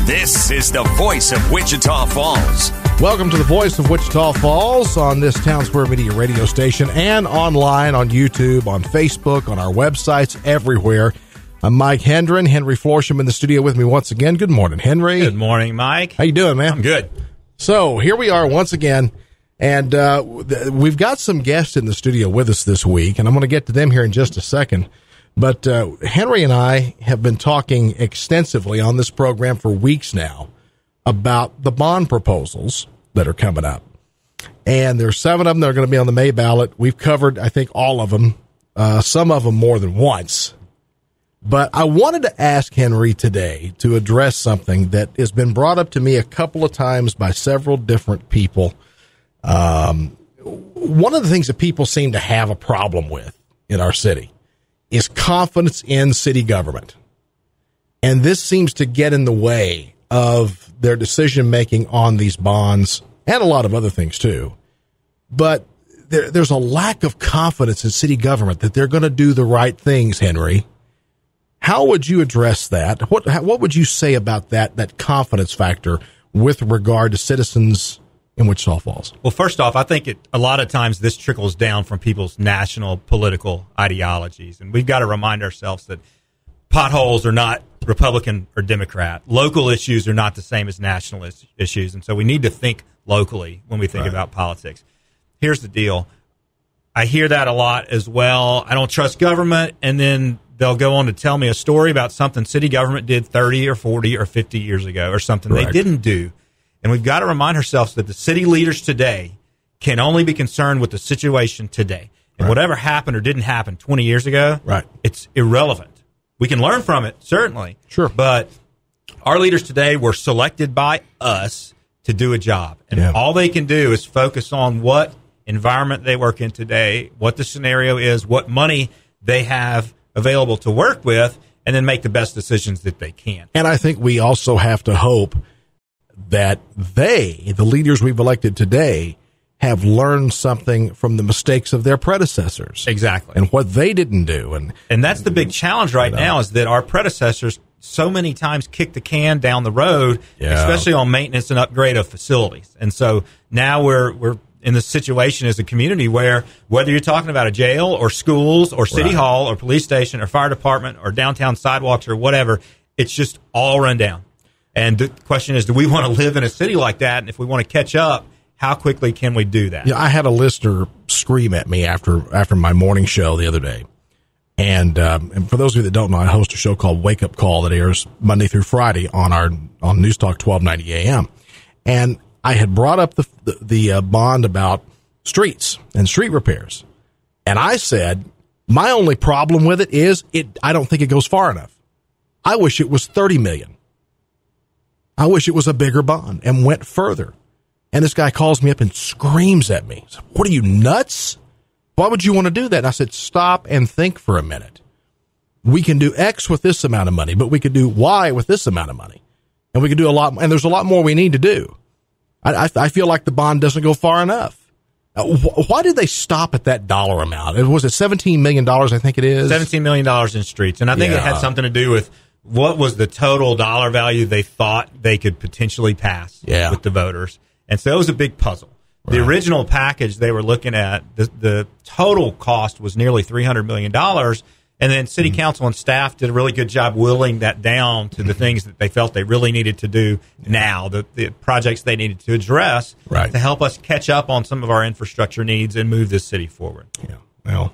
This is the Voice of Wichita Falls. Welcome to the Voice of Wichita Falls on this Townsquare Media radio station and online on YouTube, on Facebook, on our websites, everywhere. I'm Mike Hendren, Henry Florsheim in the studio with me once again. Good morning, Henry. Good morning, Mike. How you doing, man? I'm good. So here we are once again, and we've got some guests in the studio with us this week, and I'm going to get to them here in just a second. But Henry and I have been talking extensively on this program for weeks now about the bond proposals that are coming up. And there's 7 of them that are going to be on the May ballot. We've covered, I think, all of them, some of them more than once. But I wanted to ask Henry today to address something that has been brought up to me a couple of times by several different people. One of the things that people seem to have a problem with in our city is confidence in city government. And this seems to get in the way of their decision-making on these bonds and a lot of other things, too. But there's a lack of confidence in city government that they're going to do the right things, Henry. How would you address that? What would you say about that confidence factor with regard to citizens in Wichita Falls? Well, first off, I think a lot of times this trickles down from people's national political ideologies. And we've got to remind ourselves that potholes are not Republican or Democrat. Local issues are not the same as national issues. And so we need to think locally when we think about politics. Here's the deal. I hear that a lot as well. I don't trust government. And then they'll go on to tell me a story about something city government did 30 or 40 or 50 years ago or something they didn't do. And we've got to remind ourselves that the city leaders today can only be concerned with the situation today. And whatever happened or didn't happen 20 years ago, it's irrelevant. We can learn from it, certainly. Sure. But our leaders today were selected by us to do a job. And all they can do is focus on what environment they work in today, what the scenario is, what money they have available to work with, and then make the best decisions that they can. And I think we also have to hope that the leaders we've elected today, have learned something from the mistakes of their predecessors. Exactly. And what they didn't do. And that's the big challenge right now is that our predecessors so many times kicked the can down the road, especially on maintenance and upgrade of facilities. And so now we're in this situation as a community where whether you're talking about a jail or schools or city hall or police station or fire department or downtown sidewalks or whatever, it's just all run down. And the question is, do we want to live in a city like that? And if we want to catch up, how quickly can we do that? Yeah, I had a listener scream at me after my morning show the other day. And for those of you that don't know, I host a show called Wake Up Call that airs Monday through Friday on NewsTalk 1290 AM. And I had brought up the bond about streets and street repairs. And I said, my only problem with it is I don't think it goes far enough. I wish it was $30 million. I wish it was a bigger bond and went further. And this guy calls me up and screams at me. Said, what are you, nuts? Why would you want to do that? And I said, stop and think for a minute. We can do X with this amount of money, but we could do Y with this amount of money. And we could do a lot, and there's a lot more we need to do. I feel like the bond doesn't go far enough. Why did they stop at that dollar amount? Was it $17 million, I think it is? $17 million in streets. And I think it had something to do with what was the total dollar value they thought they could potentially pass with the voters. And so it was a big puzzle. The original package they were looking at, the total cost was nearly $300 million. And then city council and staff did a really good job whittling that down to the things that they felt they really needed to do now, the projects they needed to address to help us catch up on some of our infrastructure needs and move this city forward. Yeah. Well,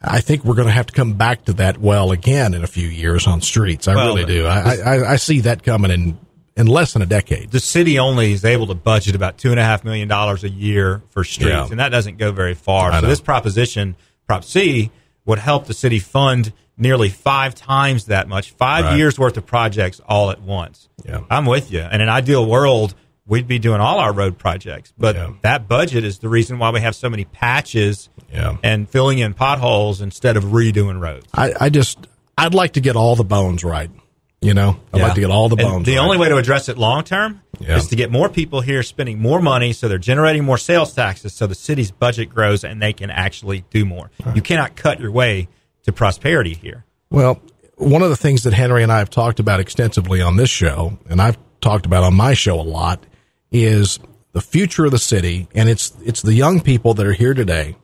I think we're going to have to come back to that well again in a few years on streets. I really do. I see that coming in less than a decade. The city only is able to budget about $2.5 million a year for streets, and that doesn't go very far. So this proposition, Prop C, would help the city fund nearly 5 times that much, 5 years worth of projects all at once. Yeah. I'm with you. In an ideal world, we'd be doing all our road projects, but that budget is the reason why we have so many patches and filling in potholes instead of redoing roads. I'd like to get all the bones right. I'd like to get all the bones. The only way to address it long term is to get more people here spending more money so they're generating more sales taxes so the city's budget grows and they can actually do more. You cannot cut your way to prosperity here. Well, one of the things that Henry and I have talked about extensively on this show, and I've talked about on my show a lot, is the future of the city. And it's the young people that are here today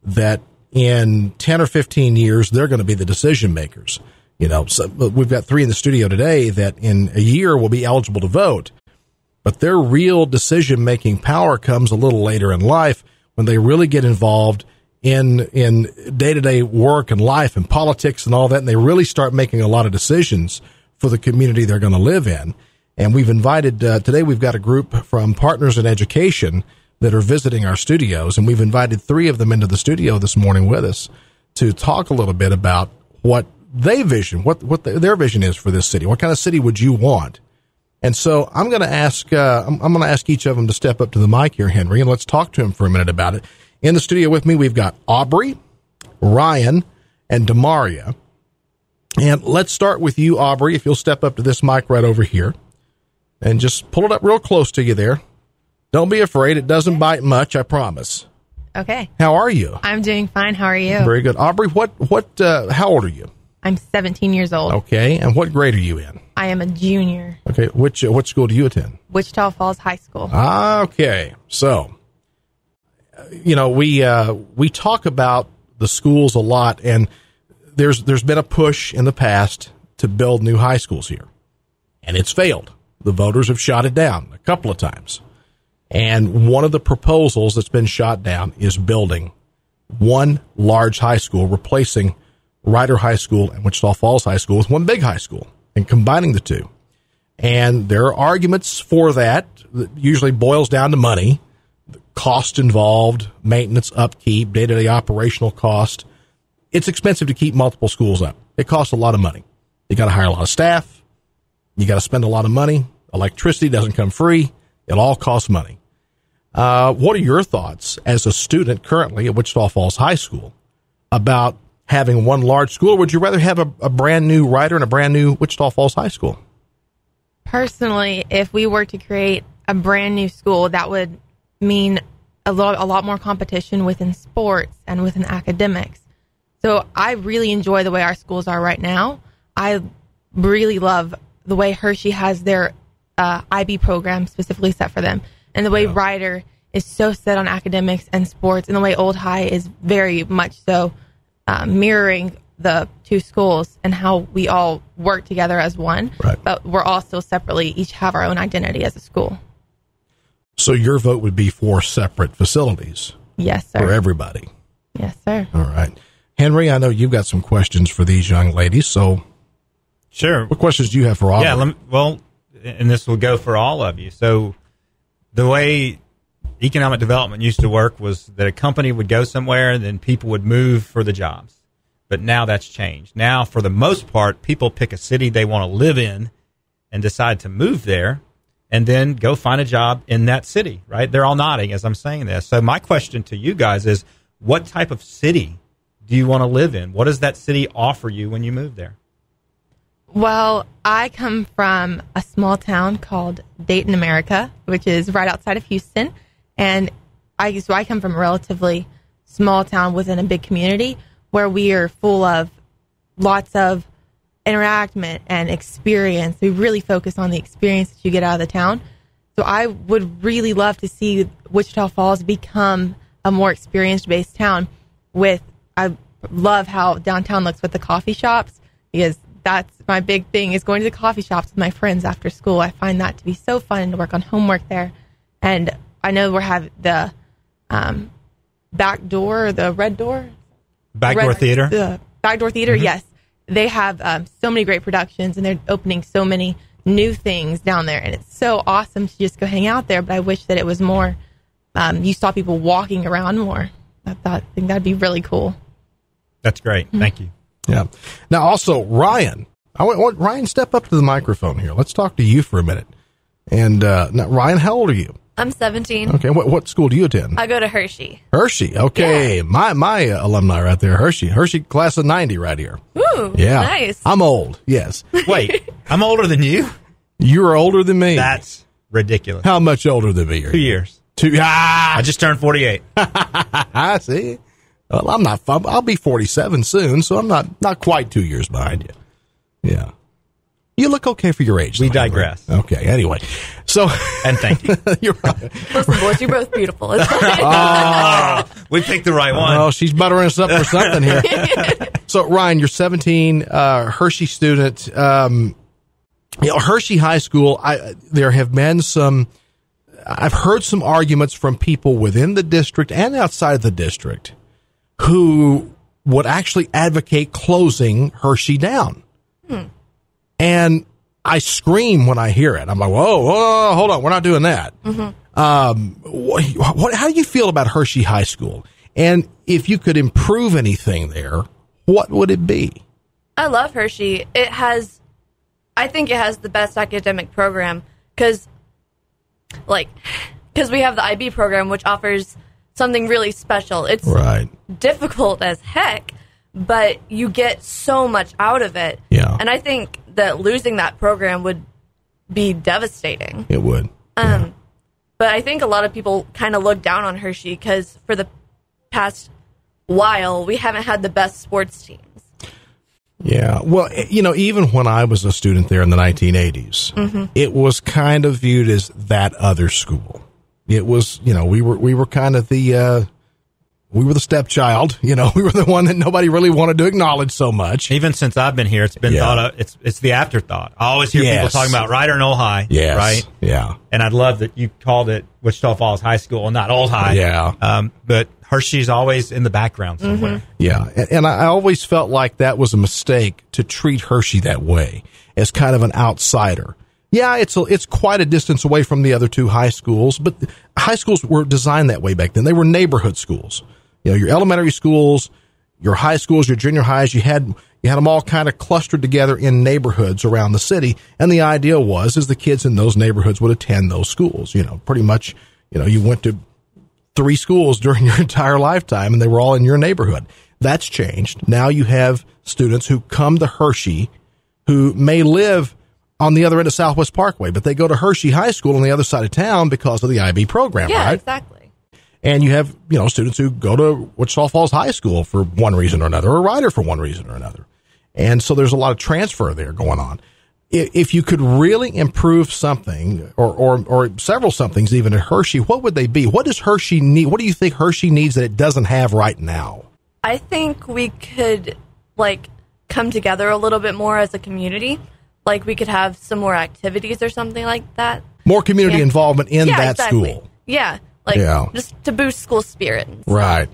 that in 10 or 15 years, they're going to be the decision makers. So we've got 3 in the studio today that in a year will be eligible to vote, but their real decision-making power comes a little later in life when they really get involved in day-to-day work and life and politics and all that, and they really start making a lot of decisions for the community they're going to live in. And we've invited, today we've got a group from Partners in Education that are visiting our studios, and we've invited 3 of them into the studio this morning with us to talk a little bit about what they vision, what their vision is for this city. What kind of city would you want? And so I'm going to ask, I'm going to ask each of them to step up to the mic here, Henry, and let's talk to him for a minute about it. In the studio with me, we've got Aubrey, Ryan, and Demaria. And let's start with you, Aubrey, if you'll step up to this mic right over here and just pull it up real close to you there. Don't be afraid. It doesn't bite much, I promise. Okay. How are you? I'm doing fine. How are you? Very good. Aubrey, how old are you? I'm 17 years old. Okay. And what grade are you in? I am a junior. Okay. Which school do you attend? Wichita Falls High School. Okay. So, we talk about the schools a lot, and there's been a push in the past to build new high schools here, and it's failed. The voters have shot it down a couple of times. And one of the proposals that's been shot down is building one large high school, replacing Ryder High School and Wichita Falls High School with one big high school and combining the two. And there are arguments for that usually boils down to money, the cost involved, maintenance, upkeep, day-to-day operational cost. It's expensive to keep multiple schools up. It costs a lot of money. You got to hire a lot of staff. You got to spend a lot of money. Electricity doesn't come free. It all costs money. What are your thoughts as a student currently at Wichita Falls High School about having one large school? Or would you rather have a brand new Ryder and a brand new Wichita Falls High School? Personally, if we were to create a brand new school, that would mean a lot more competition within sports and within academics. So I really enjoy the way our schools are right now. I really love the way Hershey has their IB program specifically set for them, and the way Ryder is so set on academics and sports, and the way Old High is very much so mirroring the two schools and how we all work together as one. Right. But we're also separately, each have our own identity as a school. So your vote would be for separate facilities? Yes, sir. For everybody? Yes, sir. All right. Henry, I know you've got some questions for these young ladies, so sure. What questions do you have for all? Yeah, and this will go for all of you. So the way economic development used to work was that a company would go somewhere and then people would move for the jobs. But now that's changed. Now, for the most part, people pick a city they want to live in and decide to move there and then go find a job in that city, right? They're all nodding as I'm saying this. So my question to you guys is, what type of city do you want to live in? What does that city offer you when you move there? Well, I come from a small town called Dayton, America, which is right outside of Houston. And I come from a relatively small town within a big community where we are full of lots of interaction and experience. We really focus on the experience that you get out of the town. So I would really love to see Wichita Falls become a more experience-based town. I love how downtown looks with the coffee shops, because that's my big thing, is going to the coffee shops with my friends after school. I find that to be so fun to work on homework there. And I know we're having the back door, the red door. Backdoor Theater? The Backdoor Theater, mm-hmm. Yes. They have so many great productions, and they're opening so many new things down there. And it's so awesome to just go hang out there. But I wish that it was more, you saw people walking around more. I think that'd be really cool. That's great. Mm-hmm. Thank you. Yeah. Now, also, Ryan. I want Ryan, step up to the microphone here. Let's talk to you for a minute. And now, Ryan, how old are you? I'm 17. Okay. What school do you attend? I go to Hershey. Hershey. Okay. Yeah. My alumni right there. Hershey class of 90 right here. Ooh. Yeah. Nice. I'm old. Yes. Wait, I'm older than you? You're older than me. That's ridiculous. How much older than me are you? 2 years. I just turned 48. I see. Well, I'm not. I'll be 47 soon, so I'm not quite 2 years behind you. Yeah. You look okay for your age. We digress. Okay. Anyway, so and thank you. You're right. Listen, boys, you're both beautiful. It's We picked the right one. Oh, she's buttering us up for something here. So, Ryan, you're 17, Hershey student. Hershey High School. There have been some. I've heard some arguments from people within the district and outside of the district who would actually advocate closing Hershey down. And I scream when I hear it. I'm like, whoa, hold on. We're not doing that. How do you feel about Hershey High School? And if you could improve anything there, what would it be? I love Hershey. I think it has the best academic program because we have the IB program, which offers something really special. It's difficult as heck, but you get so much out of it. Yeah. And I think that losing that program would be devastating. It would. But I think a lot of people kind of look down on Hershey because for the past while, we haven't had the best sports teams. Yeah. Well, even when I was a student there in the 1980s, it was kind of viewed as that other school. It was, we were kind of we were the stepchild, we were the one that nobody really wanted to acknowledge so much. Even since I've been here, it's been thought of, it's the afterthought. I always hear people talking about Ryder and WF High, right? Yeah. And I'd love that you called it Wichita Falls High School and not Old High. Yeah. But Hershey's always in the background somewhere. Yeah. And I always felt like that was a mistake to treat Hershey that way, as kind of an outsider. Yeah, it's quite a distance away from the other two high schools, but high schools were designed that way back then. They were neighborhood schools. Your elementary schools, your high schools, your junior highs, you had them all kind of clustered together in neighborhoods around the city. And the idea is the kids in those neighborhoods would attend those schools. Pretty much, you went to 3 schools during your entire lifetime and they were all in your neighborhood. That's changed. Now you have students who come to Hershey who may live on the other end of Southwest Parkway, but they go to Hershey High School on the other side of town because of the IB program, right? Yeah, exactly. And you have, students who go to Wichita Falls High School for one reason or another, or Ryder for one reason or another. And so there's a lot of transfer there going on. If you could really improve something or several somethings even at Hershey, what would they be? What does Hershey need? What do you think Hershey needs that it doesn't have right now? I think we could come together a little bit more as a community. We could have some more activities or something like that. More community involvement in that school. Yeah. Just to boost school spirit. Right.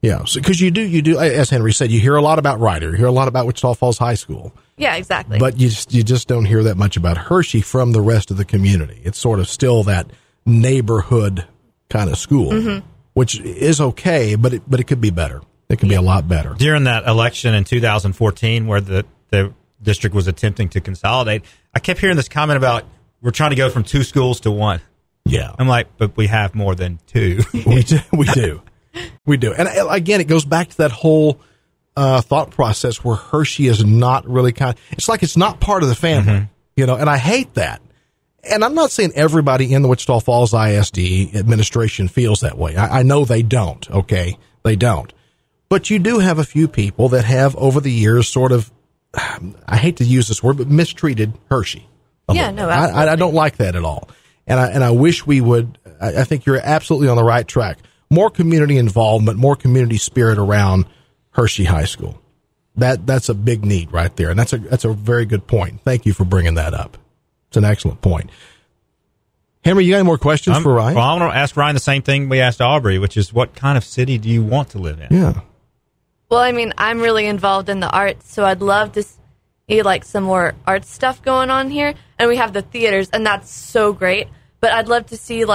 Yeah. So, because you do, as Henry said, you hear a lot about Ryder, you hear a lot about Wichita Falls High School. Yeah, exactly. But you just don't hear that much about Hershey from the rest of the community. It's sort of still that neighborhood kind of school, which is okay, but it could be better. It could be a lot better. During that election in 2014, where the district was attempting to consolidate, I kept hearing this comment about we're trying to go from 2 schools to 1. Yeah. I'm like, but we have more than 2. We do. And again, it goes back to that whole thought process where Hershey is not really it's like it's not part of the family, and I hate that. And I'm not saying everybody in the Wichita Falls ISD administration feels that way. I know they don't, okay? They don't. But you do have a few people that have over the years sort of, I hate to use this word, but mistreated Hershey. Yeah, no, absolutely. I don't like that at all. And I wish we would. I think you're absolutely on the right track. More community involvement, more community spirit around Hershey High School. That's a big need right there, and that's a very good point. Thank you for bringing that up. It's an excellent point. Henry, you got any more questions for Ryan? Well, I want to ask Ryan the same thing we asked Aubrey, which is, what kind of city do you want to live in? Yeah. Well, I'm really involved in the arts, so I'd love to see some more art stuff going on here. And we have the theaters, and that's so great. But I'd love to see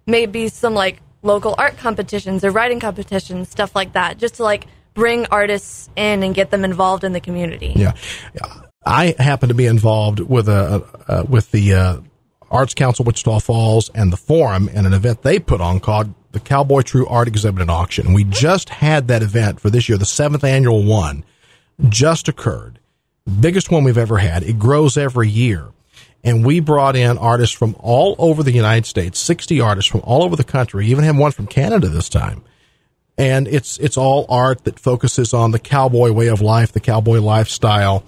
maybe some local art competitions or writing competitions, stuff like that, just to bring artists in and get them involved in the community. Yeah, I happen to be involved with the Arts Council Wichita Falls and the Forum and an event they put on called the Cowboy True Art Exhibit and Auction. We just had that event for this year. The 7th annual one just occurred. Biggest one we've ever had. It grows every year. And we brought in artists from all over the United States, 60 artists from all over the country, even had one from Canada this time. And it's all art that focuses on the cowboy way of life, the cowboy lifestyle.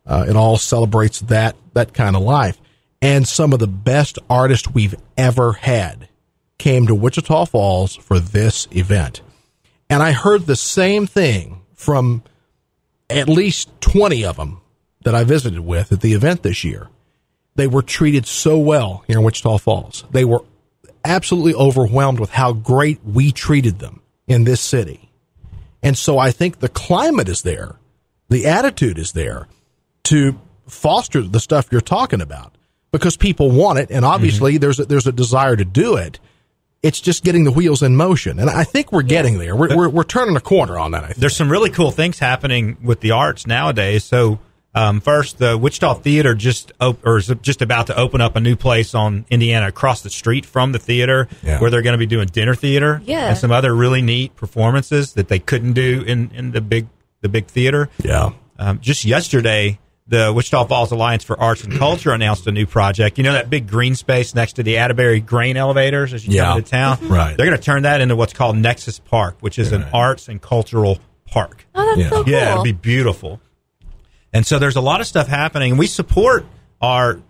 It all celebrates that kind of life. And some of the best artists we've ever had came to Wichita Falls for this event. And I heard the same thing from at least 20 of them that I visited with at the event this year. They were treated so well here in Wichita Falls. They were absolutely overwhelmed with how great we treated them in this city. And so I think the climate is there. The attitude is there to foster the stuff you're talking about because people want it. And obviously there's a desire to do it. It's just getting the wheels in motion. And I think we're getting there. We're turning a corner on that, I think. There's some really cool things happening with the arts nowadays. So, first, the Wichita Theater is just about to open up a new place on Indiana across the street from the theater where they're going to be doing dinner theater and some other really neat performances that they couldn't do in the big theater. Yeah. Just yesterday, the Wichita Falls Alliance for Arts and Culture announced a new project. You know that big green space next to the Atterbury grain elevators as you come into town? Right. They're going to turn that into what's called Nexus Park, which is an arts and cultural park. Oh, that's so cool. Yeah, it'll be beautiful. And so there's a lot of stuff happening. We support our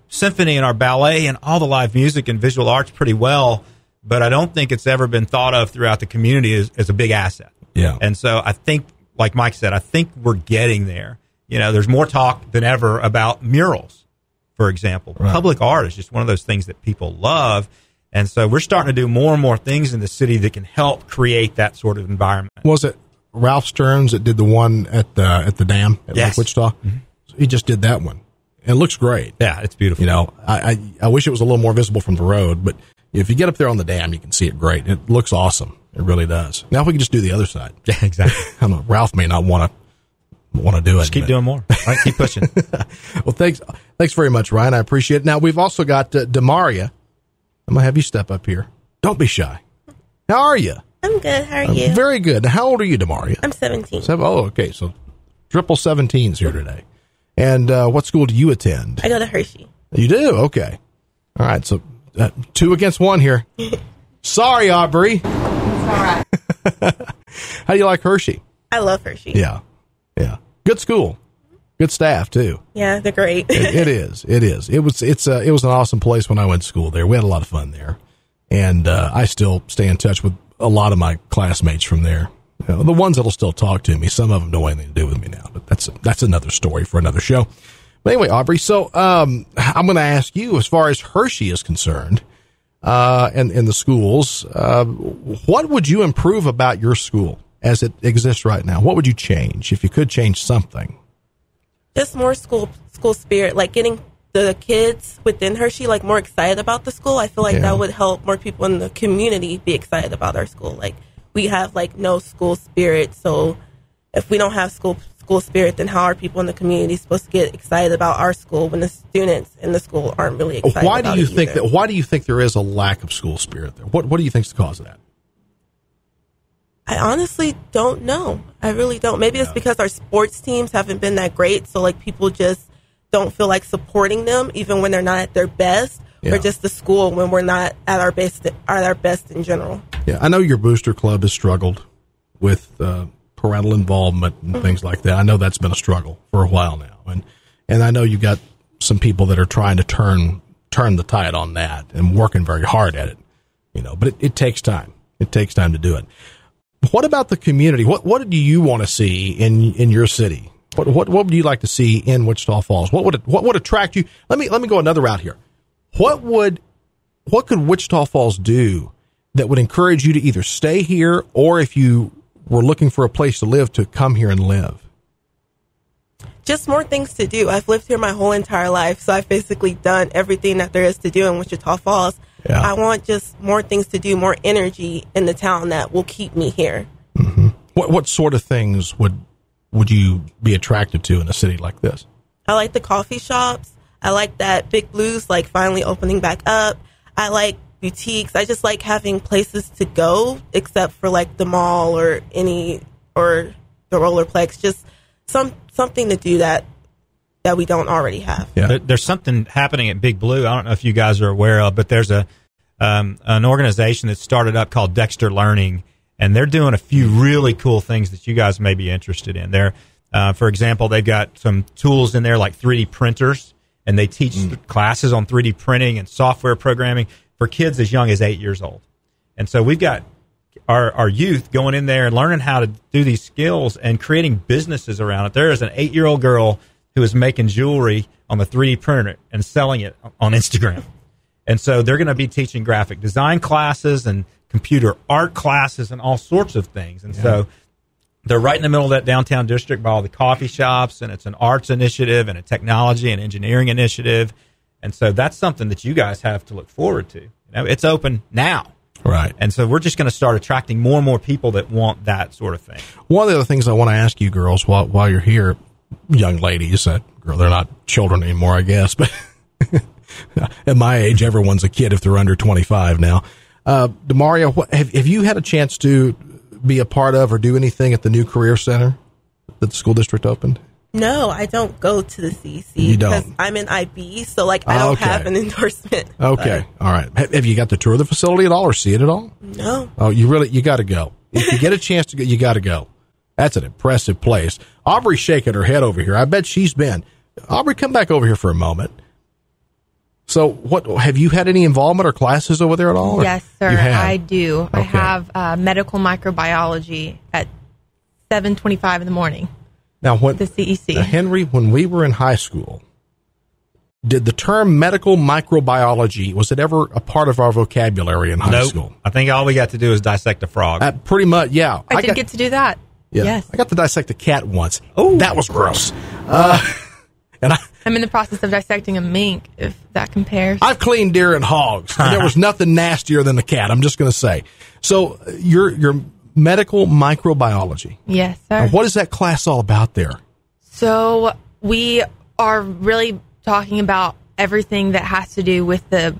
symphony and our ballet and all the live music and visual arts pretty well, but I don't think it's ever been thought of throughout the community as a big asset. Yeah. And so I think, like Mike said, I think we're getting there. You know, there's more talk than ever about murals, for example. Right. Public art is just one of those things that people love. And so we're starting to do more and more things in the city that can help create that sort of environment. Was it Ralph Stearns that did the one at the dam at Lake Wichita? Mm-hmm. He just did that one. It looks great. Yeah, it's beautiful. You know, I wish it was a little more visible from the road, but if you get up there on the dam, you can see it great. It looks awesome. It really does. Now, if we can just do the other side. Yeah, exactly. I don't know. Ralph may not want to do it. Just keep doing more. All right, keep pushing. Well, thanks very much, Ryan. I appreciate it. Now, we've also got Demaria. I'm going to have you step up here. Don't be shy. How are you? I'm good. How are you? Very good. How old are you, Demaria? I'm 17. Okay. So triple 17s here today. And what school do you attend? I go to Hershey. You do? Okay. All right. So 2 against 1 here. Sorry, Aubrey. It's all right. How do you like Hershey? I love Hershey. Yeah. Good school. Good staff too. Yeah, they're great. It is. It was an awesome place when I went to school there. We had a lot of fun there. And I still stay in touch with a lot of my classmates from there. You know, the ones that'll still talk to me. Some of them don't have anything to do with me now, but that's another story for another show. But anyway, Aubrey, so I'm going to ask you, as far as Hershey is concerned, and the schools, what would you improve about your school as it exists right now? What would you change if you could change something? Just more school spirit, like getting the kids within Hershey like more excited about the school. I feel like that would help more people in the community be excited about our school. Like we have like no school spirit, so if we don't have school spirit, then how are people in the community supposed to get excited about our school when the students in the school aren't really excited? Why do you think there is a lack of school spirit there? What do you think is the cause of that? I honestly don't know. I really don't. Maybe it's because our sports teams haven't been that great, so like people just don't feel like supporting them even when they're not at their best, or just the school when we're not at our best in general. Yeah, I know your booster club has struggled with parental involvement and things like that. I know that's been a struggle for a while now, and I know you got some people that are trying to turn the tide on that and working very hard at it. You know, but it takes time. It takes time to do it. What about the community? What do you want to see in your city? What would you like to see in Wichita Falls? What would attract you? Let me go another route here. What could Wichita Falls do that would encourage you to either stay here, or if you were looking for a place to live, to come here and live? Just more things to do. I've lived here my whole entire life, so I've basically done everything that there is to do in Wichita Falls. Yeah. I want just more things to do, more energy in the town that will keep me here. Mm-hmm. What sort of things would you be attracted to in a city like this? I like the coffee shops. I like that Big Blue's like finally opening back up. I like boutiques. I just like having places to go, except for like the mall or the Rollerplex. Just something to do that we don't already have. Yeah. There's something happening at Big Blue. I don't know if you guys are aware of, but there's an organization that started up called Dexter Learning, and they're doing a few really cool things that you guys may be interested in. They're For example, they've got some tools in there like 3D printers, and they teach classes on 3D printing and software programming for kids as young as 8 years old. And so we've got our youth going in there and learning how to do these skills and creating businesses around it. There is an 8-year-old girl who is making jewelry on the 3D printer and selling it on Instagram. And so they're going to be teaching graphic design classes and computer art classes and all sorts of things. And so they're right in the middle of that downtown district by all the coffee shops, and it's an arts initiative and a technology and engineering initiative. And so that's something that you guys have to look forward to. You know, it's open now. Right. And so we're just going to start attracting more and more people that want that sort of thing. One of the other things I want to ask you girls while you're here, young ladies, they're not children anymore, I guess, but at my age, everyone's a kid if they're under 25 now. DeMaria, have you had a chance to be a part of or do anything at the new career center that the school district opened? No, I don't go to the CEC because I'm in IB, so I don't have an endorsement. Okay, all right. Have you got to tour the facility at all or see it at all? No. Oh, you got to go. If you get a chance to go, you got to go. That's an impressive place. Aubrey's shaking her head over here. I bet she's been. Aubrey, come back over here for a moment. So, what have you had any involvement or classes over there at all? Yes, sir. I do. Okay. I have medical microbiology at 7:25 in the morning. Now, when the CEC. Henry, when we were in high school, did the term medical microbiology, was it ever a part of our vocabulary in high school? I think all we got to do is dissect a frog. Pretty much, yeah. I did get to do that. Yeah, yes. I got to dissect a cat once. Oh, that was gross. And I'm in the process of dissecting a mink, if that compares. I've cleaned deer and hogs, and there was nothing nastier than the cat, I'm just going to say. So you're medical microbiology. Yes, sir. Now, what is that class all about there? So we are really talking about everything that has to do with the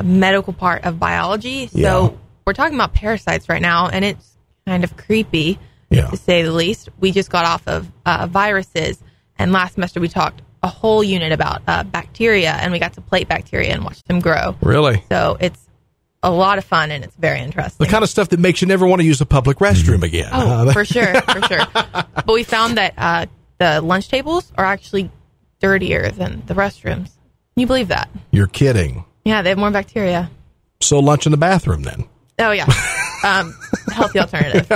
medical part of biology. So we're talking about parasites right now, and it's kind of creepy, to say the least. We just got off of viruses, and last semester we talked a whole unit about bacteria, and we got to plate bacteria and watch them grow. Really? So it's a lot of fun, and it's very interesting. The kind of stuff that makes you never want to use a public restroom again. Oh, for sure. But we found that the lunch tables are actually dirtier than the restrooms. Can you believe that? You're kidding. Yeah, they have more bacteria. So lunch in the bathroom then? Oh, yeah. Healthy alternative.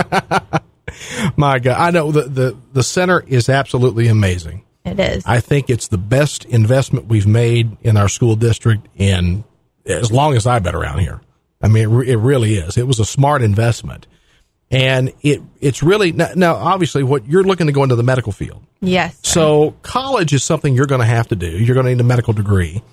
My God. I know the center is absolutely amazing. It is. I think it's the best investment we've made in our school district in as long as I've been around here. I mean, it really is. It was a smart investment. And it's really, now obviously what you're looking to go into the medical field. Yes. So college is something you're going to have to do. You're going to need a medical degree.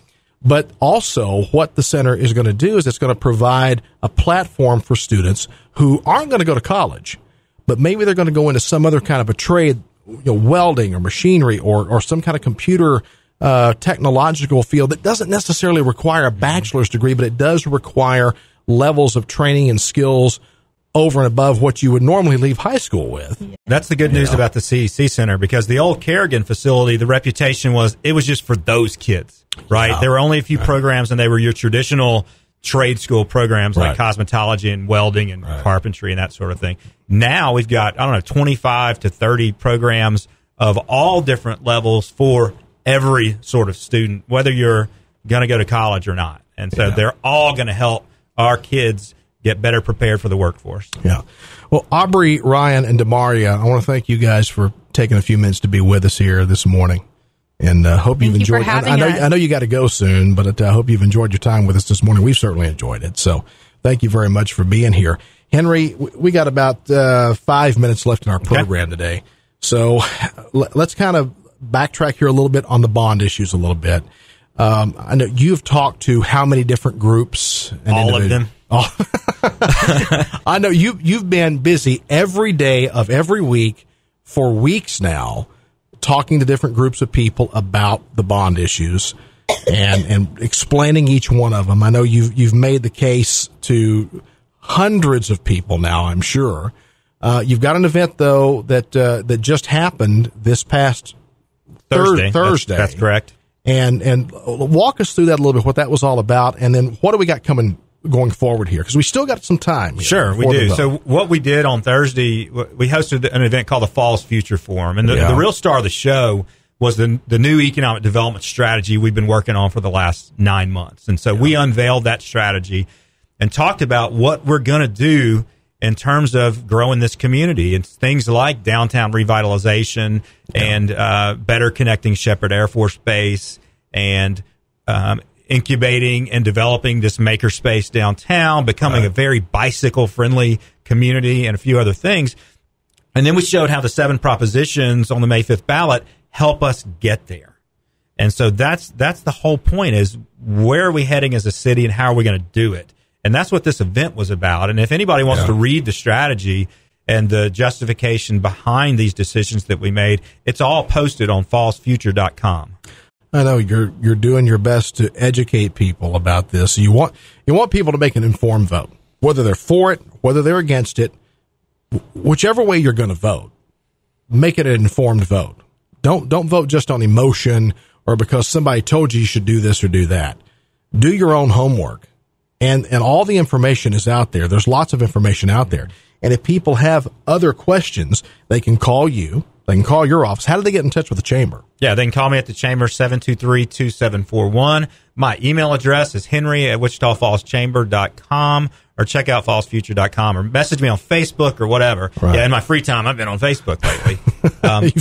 But also what the center is going to do is it's going to provide a platform for students who aren't going to go to college, but maybe they're going to go into some other kind of a trade, welding or machinery or some kind of computer technological field that doesn't necessarily require a bachelor's degree, but it does require levels of training and skills over and above what you would normally leave high school with. That's the good news about the CEC Center, because the old Kerrigan facility, the reputation was it was just for those kids, right? There were only a few programs, and they were your traditional trade school programs like cosmetology and welding and carpentry and that sort of thing. Now we've got, 25 to 30 programs of all different levels for every sort of student, whether you're going to go to college or not. And so they're all going to help our kids get better prepared for the workforce. Yeah. Well, Aubrey, Ryan, and DeMaria, I want to thank you guys for taking a few minutes to be with us here this morning. And hope you've enjoyed it. I know you got to go soon, but I hope you've enjoyed your time with us this morning. We've certainly enjoyed it. So thank you very much for being here. Henry, we got about 5 minutes left in our program today. So let's kind of backtrack here a little bit on the bond issues a little bit. I know you've talked to how many different groups? And all of them. I know you've been busy every day of every week for weeks now, talking to different groups of people about the bond issues and explaining each one of them. I know you've made the case to hundreds of people now, I'm sure. You've got an event though that just happened this past Thursday. That's correct. And walk us through that a little bit, what that was all about, and then what do we got coming going forward here? Because we still got some time here. Sure, we do. So what we did on Thursday, we hosted an event called the Falls Future Forum. And the real star of the show was the new economic development strategy we've been working on for the last 9 months. And so we unveiled that strategy and talked about what we're going to do in terms of growing this community. It's things like downtown revitalization and better connecting Shepherd Air Force Base and incubating and developing this makerspace downtown, becoming a very bicycle-friendly community, and a few other things. And then we showed how the 7 propositions on the May 5th ballot help us get there. And so that's the whole point, is where are we heading as a city and how are we going to do it? And that's what this event was about. And if anybody wants to read the strategy and the justification behind these decisions that we made, it's all posted on fallsfuture.com. I know you're doing your best to educate people about this. You want people to make an informed vote, whether they're for it, whether they're against it, whichever way you're going to vote, make it an informed vote. Don't vote just on emotion or because somebody told you should do this or do that. Do your own homework. And all the information is out there. There's lots of information out there. And if people have other questions, they can call you. They can call your office. How do they get in touch with the chamber? Yeah, they can call me at the chamber, 723-2741. My email address is henry@wichitafallschamber.com, or check out fallsfuture.com, or message me on Facebook or whatever. Right. Yeah, in my free time, I've been on Facebook lately.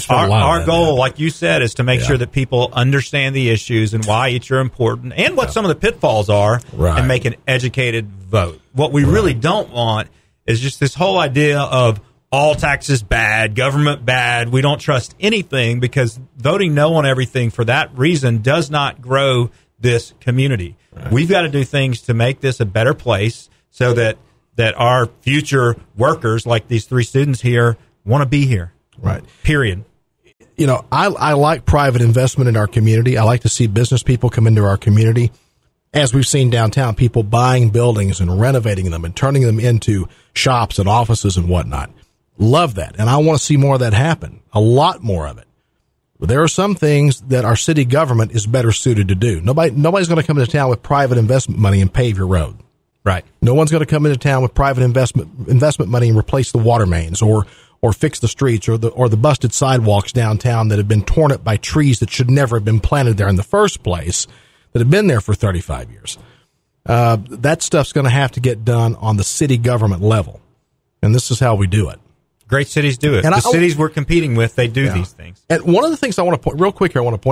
Our goal, like you said, is to make sure that people understand the issues and why each are important and what some of the pitfalls are, and make an educated vote. What we really don't want is just this whole idea of all taxes bad, government bad, we don't trust anything, because voting no on everything for that reason does not grow this community. Right. We've got to do things to make this a better place so that our future workers, like these 3 students here, want to be here. Right. Period. You know, I like private investment in our community. I like to see business people come into our community. As we've seen downtown, people buying buildings and renovating them and turning them into shops and offices and whatnot. Love that. And I want to see more of that happen, a lot more of it. But there are some things that our city government is better suited to do. Nobody's going to come into town with private investment money and pave your road. Right. No one's going to come into town with private investment money and replace the water mains or fix the streets or the busted sidewalks downtown that have been torn up by trees that should never have been planted there in the first place, that have been there for 35 years. That stuff's going to have to get done on the city government level. And this is how we do it. Great cities do it. And the cities we're competing with, they do these things. And one of the things I want to point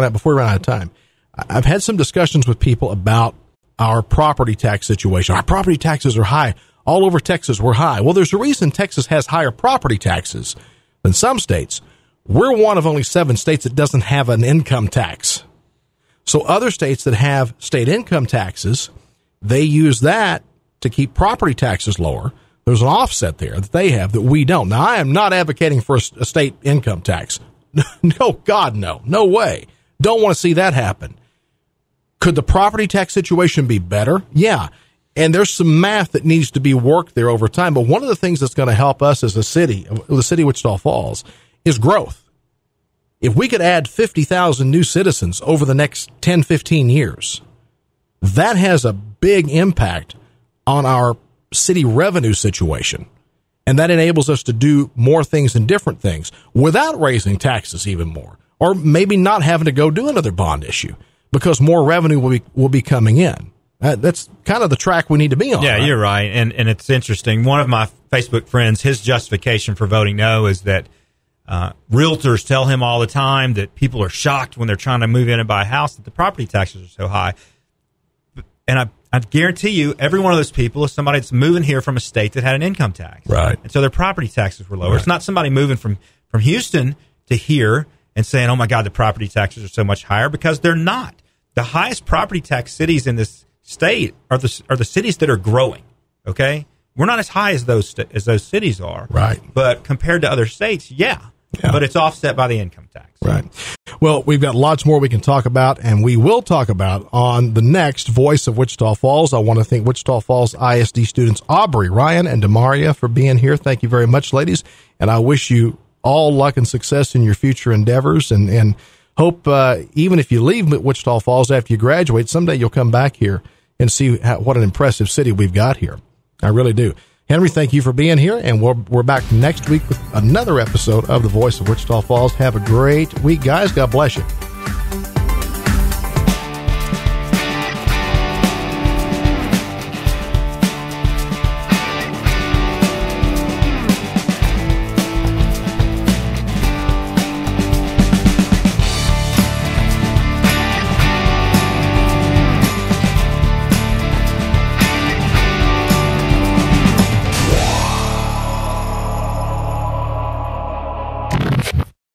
out before we run out of time, I've had some discussions with people about our property tax situation. Our property taxes are high. All over Texas, we're high. Well, there's a reason Texas has higher property taxes than some states. We're one of only 7 states that doesn't have an income tax. So other states that have state income taxes, they use that to keep property taxes lower. There's an offset there that they have that we don't. Now, I am not advocating for a state income tax. No, God, no. No way. Don't want to see that happen. Could the property tax situation be better? Yeah. And there's some math that needs to be worked there over time. But one of the things that's going to help us as a city, the city of Wichita Falls, is growth. If we could add 50,000 new citizens over the next 10, 15 years, that has a big impact on our city revenue situation. And that enables us to do more things and different things without raising taxes even more, or maybe not having to go do another bond issue because more revenue will be coming in. That's kind of the track we need to be on. Yeah, right? You're right. And it's interesting. One of my Facebook friends, his justification for voting no is that realtors tell him all the time that people are shocked when they're trying to move in and buy a house that the property taxes are so high. And I guarantee you, every one of those people is somebody that's moving here from a state that had an income tax. Right. And so their property taxes were lower. Right. It's not somebody moving from Houston to here and saying, oh, my God, the property taxes are so much higher, because they're not. The highest property tax cities in this state are the cities that are growing, okay? We're not as high as those cities are. Right. But compared to other states, yeah. But it's offset by the income tax. Right. Well, we've got lots more we can talk about, and we will talk about on the next Voice of Wichita Falls. I want to thank Wichita Falls ISD students Aubrey, Ryan, and Demaria for being here. Thank you very much, ladies. And I wish you all luck and success in your future endeavors, and hope even if you leave Wichita Falls after you graduate, someday you'll come back here and see what an impressive city we've got here. I really do. Henry, thank you for being here, and we're back next week with another episode of The Voice of Wichita Falls. Have a great week, guys. God bless you.